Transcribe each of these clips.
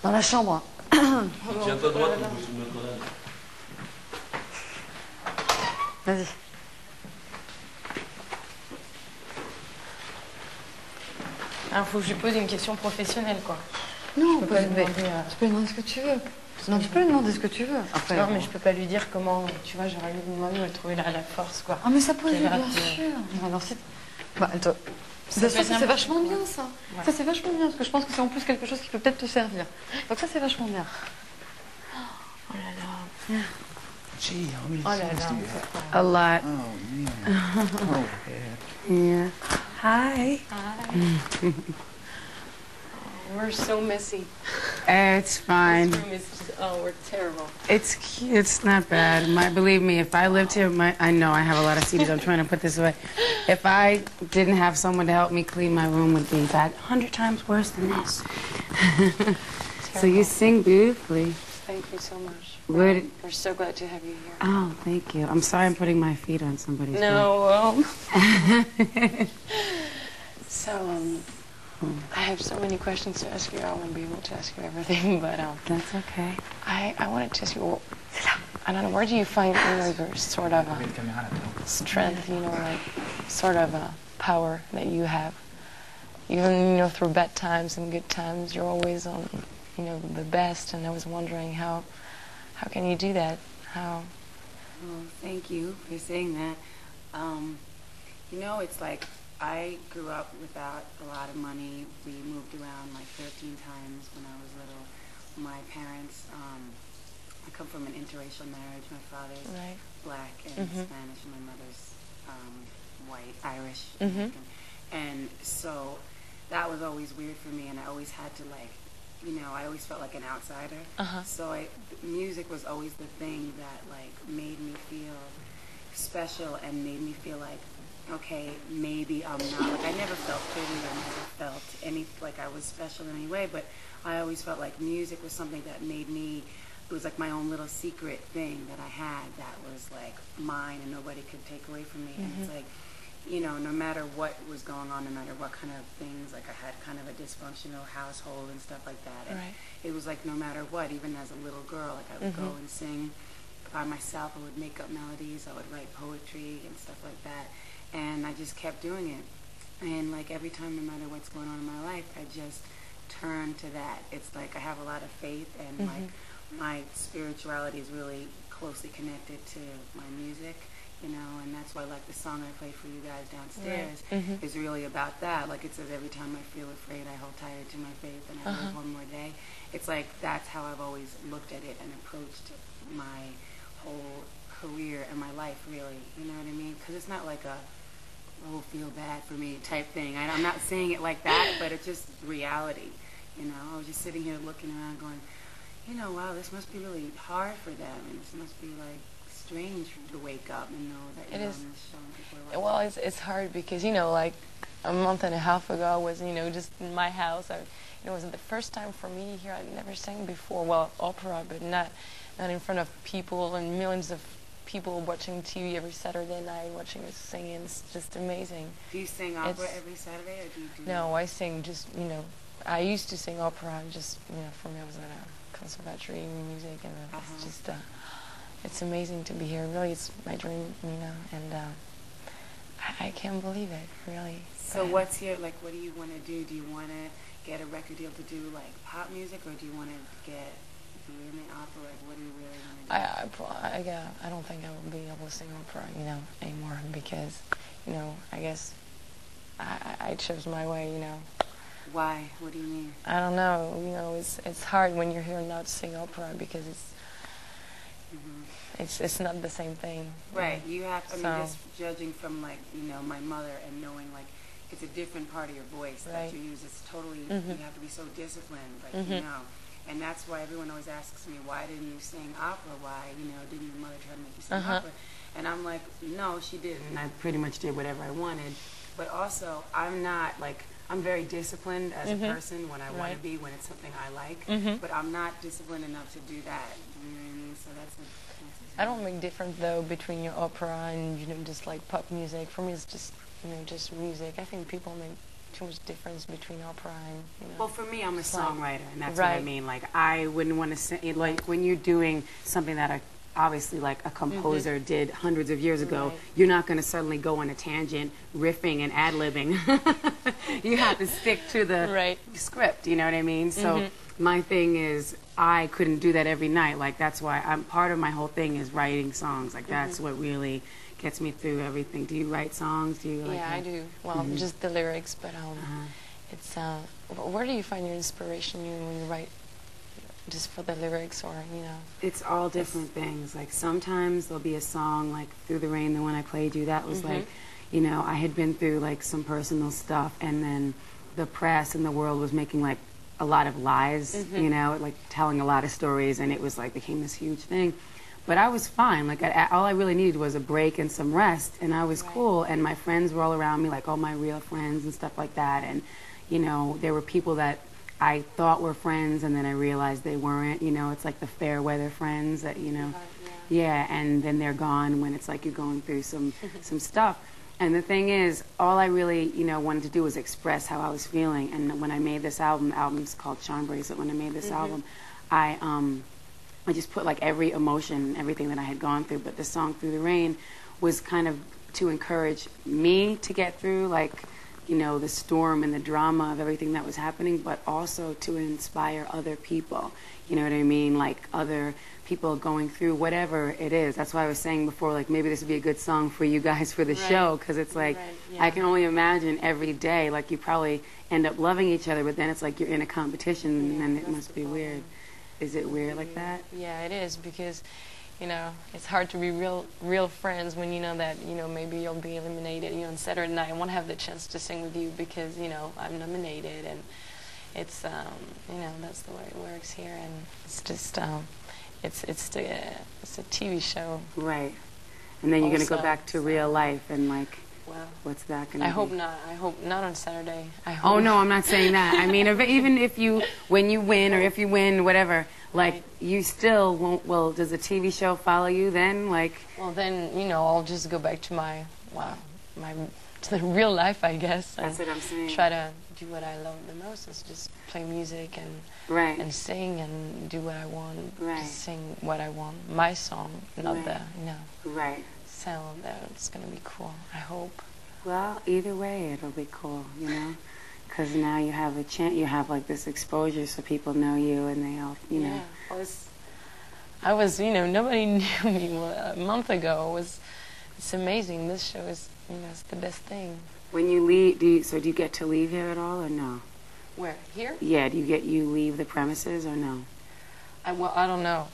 Dans la chambre. Tiens-toi droite, je me mettre là. Vas-y. Alors, faut que je lui pose une question professionnelle, quoi. Non, je peux pas lui demander, tu peux lui demander ce que tu veux. Non, tu peux lui demander ce que tu veux. Après, non, mais je peux pas lui dire comment, tu vois, j'aurais eu moi-même à trouver la force, quoi. Ah, mais ça peut, bien que... sûr. Alors, si... Bah, toi... C'est vachement bien, ça. Ouais. Ça, c'est vachement bien, parce que je pense que c'est en plus quelque chose qui peut peut-être te servir. Donc ça, c'est vachement bien. Oh là là. Gee, how many songs do you have? A lot. Oh, man. Oh, yeah. Yeah. Hi. Hi. We're so messy. It's fine. This room is just, oh, we're terrible. It's cute. It's not bad. Believe me, if I lived here, I know I have a lot of CDs. I'm trying to put this away. If I didn't have someone to help me clean, my room would be bad 100 times worse than this. So you sing beautifully. Thank you so much. We're so glad to have you here. Oh, thank you. I'm sorry I'm putting my feet on somebody's No, well. So, I have so many questions to ask you. I won't be able to ask you everything, but That's okay. I wanted to ask you, well, I don't know, where do you find, you know, your sort of strength, you know, like sort of power that you have? Even, you know, through bad times and good times, you're always on, you know, the best, and I was wondering how can you do that? How? Well, thank you for saying that. You know, it's like I grew up without a lot of money. We moved around like 13 times when I was little. My parents, I come from an interracial marriage. My father's black and Spanish, and my mother's white, Irish. And so that was always weird for me, and I always had to, like, you know, I always felt like an outsider. So music was always the thing that, like, made me feel special and made me feel like, okay, maybe I'm not, like, I never felt pretty, I never felt like I was special in any way, but I always felt like music was something that made me, it was like my own little secret thing that I had that was like mine and nobody could take away from me. And it's like, you know, no matter what was going on, no matter what kind of things, like I had kind of a dysfunctional household and stuff like that. And it was like no matter what, even as a little girl, like I would go and sing by myself. I would make up melodies. I would write poetry and stuff like that. And I just kept doing it. And like every time, no matter what's going on in my life, I just turn to that. It's like I have a lot of faith, and like my spirituality is really closely connected to my music. You know, and that's why, like, the song I played for you guys downstairs is really about that. Like, it says, every time I feel afraid, I hold tighter to my faith, and I live one more day. It's like, that's how I've always looked at it and approached my whole career and my life, really. You know what I mean? Because it's not like a, oh, feel bad for me type thing. I'm not saying it like that, but it's just reality. You know, I was just sitting here looking around going, you know, wow, this must be really hard for them, and this must be, like, strange to wake up and know that you're on this show and people are like, well, it's hard because, you know, like a month and a half ago I was, you know, just in my house. You know, it was the first time for me here. I'd never sang before, well, opera, but not in front of people and millions of people watching TV every Saturday night, watching us singing. It's just amazing. Do you sing opera every Saturday, or do you do No, I sing just, you know, I used to sing opera, just, you know, for me I was at a conservatory in music, and it's just, it's amazing to be here. Really, it's my dream, you know, and I can't believe it, really. So what's your, like, what do you want to do? Do you want to get a record deal to do, like, pop music, or do you want to be in the opera? Like, what do you really want to do? I don't think I will be able to sing opera, you know, anymore, because, you know, I guess I chose my way, you know. Why? What do you mean? I don't know, you know, it's hard when you're here now to sing opera, because it's not the same thing. Right. You have to, I mean, just judging from, like, you know, my mother and knowing, like, it's a different part of your voice that you use. It's totally, you have to be so disciplined, like, you know. And that's why everyone always asks me, why didn't you sing opera? Why, you know, didn't your mother try to make you sing opera? And I'm like, no, she didn't. I pretty much did whatever I wanted. But also, I'm not, like, I'm very disciplined as a person when I want to be, when it's something I like. But I'm not disciplined enough to do that. You know what I mean? So that's I don't make difference, though, between your opera and, you know, just like pop music. For me, it's just, you know, just music. I think people make too much difference between opera and, you know. Well, for me, I'm a It's like- songwriter, and that's Right. what I mean. Like, I wouldn't want to sing, like, when you're doing something that obviously, like, a composer did hundreds of years ago, Right. you're not going to suddenly go on a tangent, riffing and ad-libbing. You have to stick to the Right. script, you know what I mean? So my thing is, I couldn't do that every night. Like, that's why part of my whole thing is writing songs. Like, that's what really gets me through everything. Do you write songs? Do you like Yeah, I do. Well, just the lyrics, but it's where do you find your inspiration when you write just for the lyrics, or you know? It's all different things. Like, sometimes there'll be a song like Through the Rain, the one I played you, that was like, you know, I had been through like some personal stuff, and then the press and the world was making like a lot of lies, you know, like telling a lot of stories, and it was like became this huge thing. But I was fine. Like, all I really needed was a break and some rest, and I was cool. And my friends were all around me, like all my real friends and stuff like that. And, you know, there were people that I thought were friends, and then I realized they weren't. You know, it's like the fair weather friends that, you know, yeah, and then they're gone when it's like you're going through some stuff. And the thing is, all I really, you know, wanted to do was express how I was feeling. And when I made this album, the album's called Sean Bracelet. When I made this album, I just put like every emotion, everything that I had gone through. But the song Through the Rain was kind of to encourage me to get through, like, you know, the storm and the drama of everything that was happening, but also to inspire other people. You know what I mean? Like other people going through whatever it is. That's why I was saying before, like, maybe this would be a good song for you guys for the show, because it's like, I can only imagine every day, like, you probably end up loving each other, but then it's like you're in a competition, and then it must be weird. Is it weird like that? Yeah, it is, because, you know, it's hard to be real friends when you know that, you know, maybe you'll be eliminated, you know, on Saturday night. I won't have the chance to sing with you because, you know, I'm nominated, and it's, you know, that's the way it works here, and it's just, it's a TV show. Right. And then you're going to go Also, back to real life, and like, well, what's that going to be? I hope not. I hope not on Saturday. I hope. Oh, no, I'm not saying that. I mean, even if you, when you win, or if you win, whatever, like, you still won't, well, does the TV show follow you then? Like, well, then, you know, I'll just go back to to the real life, I guess. That's what I'm saying. Try to do what I love the most, is just play music and sing and do what I want. Right. Just sing what I want. My song, not the, you know. Right. So it's going to be cool, I hope. Well, either way, it'll be cool, you know? Because now you have a chance, you have like this exposure, so people know you, and they all, you know. I was, you know, nobody knew me a month ago. It's amazing. This show is, you know, it's the best thing. When you leave, do you get to leave here at all, or no? Where? Here? Yeah, you leave the premises, or no? Well, I don't know.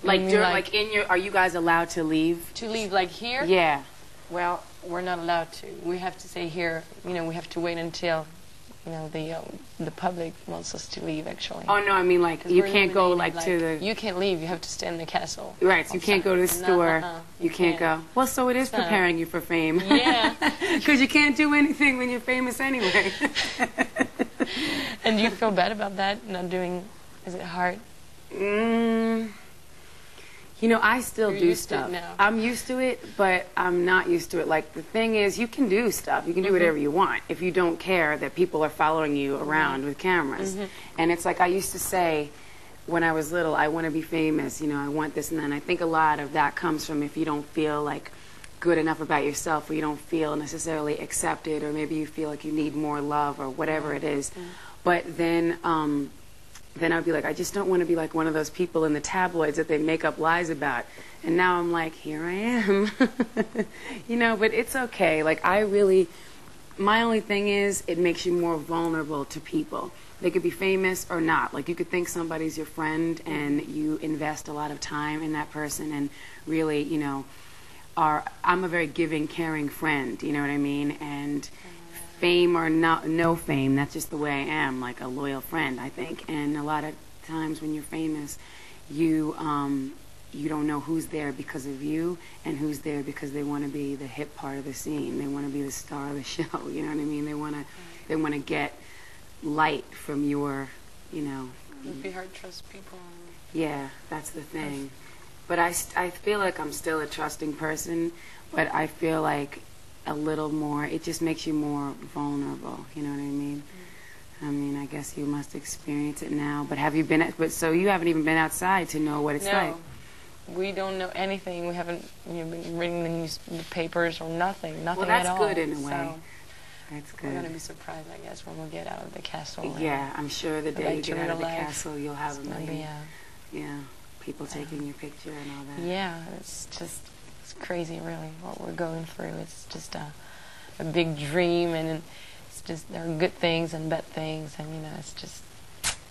Like, You mean, like in your, are you guys allowed to leave? To leave, like here? Yeah. Well, we're not allowed to. We have to stay here. You know, we have to wait until, you know, the public wants us to leave, actually. Oh, no, I mean, like, you can't go, like, to the... You can't leave. You have to stay in the castle. Right, so you can't go to the store. No, you can't go. Well, so it is preparing you for fame. Yeah. Because you can't do anything when you're famous anyway. And do you feel bad about that, not doing... Is it hard? You know, I still You're do used to stuff. it now. I'm used to it, but I'm not used to it. Like, the thing is, you can do stuff. You can do whatever you want if you don't care that people are following you around with cameras. And it's like I used to say when I was little, I want to be famous. You know, I want this and that. And I think a lot of that comes from if you don't feel like good enough about yourself, or you don't feel necessarily accepted, or maybe you feel like you need more love, or whatever it is. But then I'd be like, I just don't want to be like one of those people in the tabloids that they make up lies about. And now I'm like, here I am. You know, but it's okay. Like, my only thing is, it makes you more vulnerable to people. They could be famous or not. Like, you could think somebody's your friend, and you invest a lot of time in that person, and really, you know, I'm a very giving, caring friend, you know what I mean? And fame or no fame, that's just the way I am, like a loyal friend, I think. And a lot of times when you're famous, you don't know who's there because of you, and who's there because they want to be the hip part of the scene. They want to be the star of the show, you know what I mean? They want to get light from your, you know. It would be hard to trust people. Yeah, that's the thing. But I feel like I'm still a trusting person, but I feel like a little more, it just makes you more vulnerable, you know what I mean? I mean, I guess you must experience it now, but have you been, so you haven't even been outside to know what it's like? We don't know anything. We haven't been reading the papers or nothing at all. Well, that's good in a way. So that's good. we're going to be surprised, I guess, when we get out of the castle. Yeah, I'm sure the day you get out of the castle, you'll have a million, people taking your picture and all that. Yeah, it's crazy, really, what we're going through. It's just a big dream, and it's just, there are good things and bad things, and, it's just...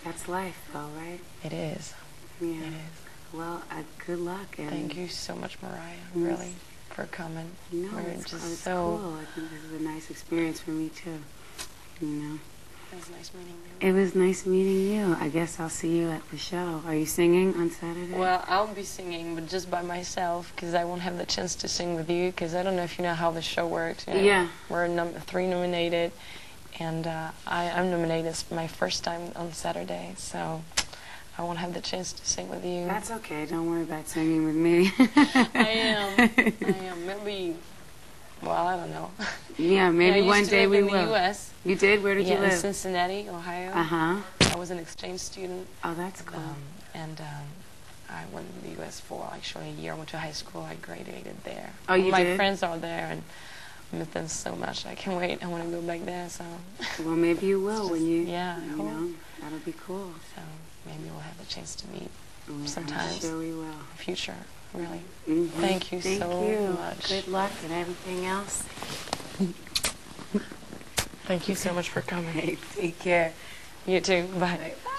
That's life, though, right? It is. Yeah. It is. Well, good luck. And thank you so much, Mariah, really, for coming. No, it's cool. I think this is a nice experience for me, too, It was nice meeting you. It was nice meeting you. I guess I'll see you at the show. Are you singing on Saturday? Well, I'll be singing, but just by myself, because I won't have the chance to sing with you, because I don't know if you know how the show works. Yeah. We're 3 nominated, and I'm nominated. It's my first time on Saturday, so I won't have the chance to sing with you. That's okay. Don't worry about singing with me. I am. Maybe, well, I don't know. Yeah, maybe one day we will. I used to live in the U.S. You did? Where did you live? In Cincinnati, Ohio. Uh-huh. I was an exchange student. Oh, that's cool. I went to the U.S. for actually a year. I went to high school. I graduated there. Oh, you did? My friends are there, and I miss them so much. I can't wait. I want to go back there. So. Well, maybe you will when you. Yeah, I hope. That'll be cool. So maybe we'll have a chance to meet sometime. Sure we will. In the future, really. Mm-hmm. Thank you so much. Good luck and everything else. Thank you so much for coming. Hey, take care. You too. Bye. Bye.